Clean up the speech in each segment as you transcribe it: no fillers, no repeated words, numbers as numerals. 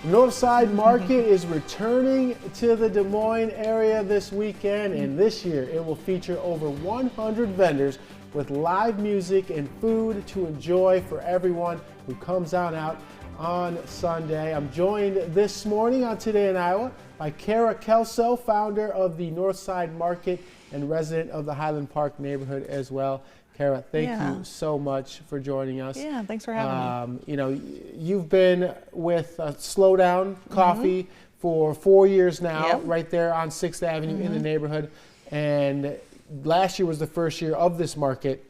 Northside Market is returning to the Des Moines area this weekend, and this year it will feature over 100 vendors with live music and food to enjoy for everyone who comes out on Sunday. I'm joined this morning on Today in Iowa by Kara Kelso, founder of the Northside Market and resident of the Highland Park neighborhood as well. Kara, thank you so much for joining us. Yeah, thanks for having me. You know, you've been with Slowdown Coffee for 4 years now, right there on 6th Avenue in the neighborhood. And last year was the first year of this market.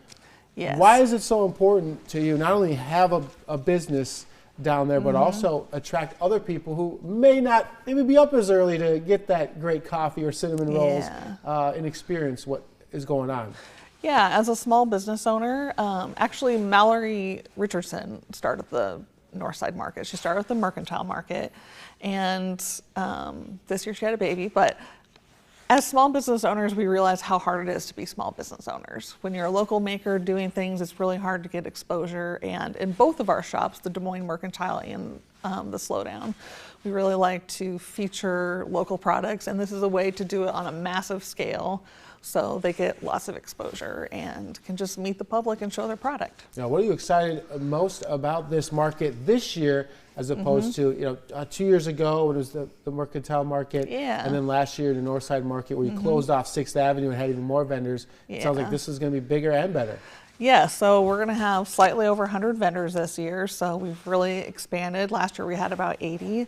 Yes. Why is it so important to you not only have a business down there, but also attract other people who may not maybe be up as early to get that great coffee or cinnamon rolls and experience what is going on? Yeah, as a small business owner, actually Mallory Richardson started the Northside Market. She started with the Mercantile Market, and this year she had a baby. But as small business owners, we realize how hard it is to be small business owners. When you're a local maker doing things, it's really hard to get exposure. And in both of our shops, the Des Moines Mercantile and the Slowdown, we really like to feature local products, and this is a way to do it on a massive scale, so they get lots of exposure and can just meet the public and show their product. Now, what are you excited most about this market this year as opposed to 2 years ago when it was the Mercantile Market, and then last year the Northside Market where you closed off 6th Avenue and had even more vendors? It sounds like this is going to be bigger and better. Yeah, so we're going to have slightly over 100 vendors this year, so we've really expanded. Last year we had about 80.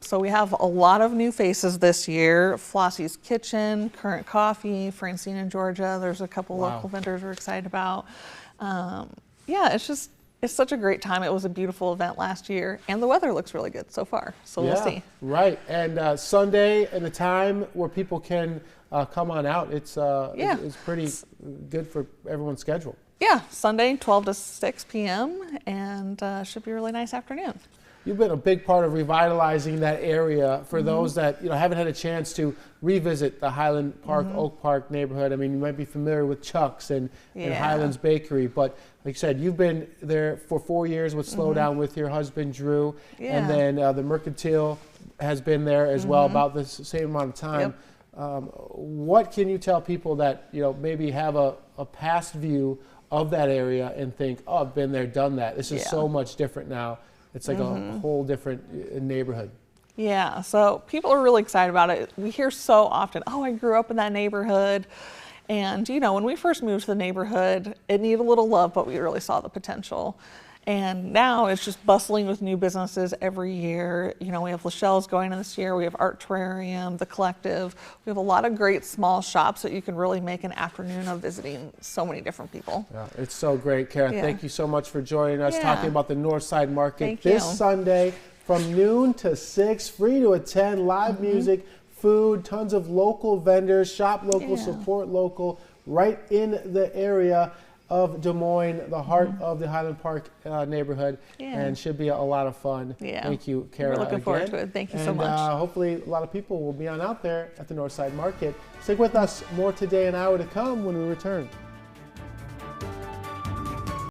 So we have a lot of new faces this year. Flossie's Kitchen, Current Coffee, Francine in Georgia. There's a couple local vendors we're excited about. Yeah, it's such a great time. It was a beautiful event last year, and the weather looks really good so far. So we'll see. Right, and Sunday and the time where people can come on out, it's pretty good for everyone's schedule. Yeah, Sunday 12 to 6 p.m. and should be a really nice afternoon. You've been a big part of revitalizing that area for those that haven't had a chance to revisit the Highland Park, Oak Park neighborhood. I mean, you might be familiar with Chuck's and Highlands Bakery, but like you said, you've been there for 4 years with Slowdown with your husband Drew, and then the Mercantile has been there as well about the same amount of time. What can you tell people that maybe have a past view of that area and think, oh, I've been there, done that. This is so much different now. It's like a whole different neighborhood. Yeah, so people are really excited about it. We hear so often, oh, I grew up in that neighborhood. And when we first moved to the neighborhood, it needed a little love, but we really saw the potential. And now it's just bustling with new businesses every year. We have Lachelle's going in this year. We have Art Terrarium, The Collective. We have a lot of great small shops that you can really make an afternoon of visiting so many different people. Yeah, it's so great, Kara. Thank you so much for joining us, talking about the Northside Market this Sunday from noon to 6, free to attend, live music, food, tons of local vendors, shop local, support local, right in the area of Des Moines, the heart of the Highland Park neighborhood, and should be a lot of fun. Thank you, Kara. We're looking forward to it. Thank you so much. Hopefully a lot of people will be out there at the Northside Market. Stick with us. More Today in Iowa to come when we return.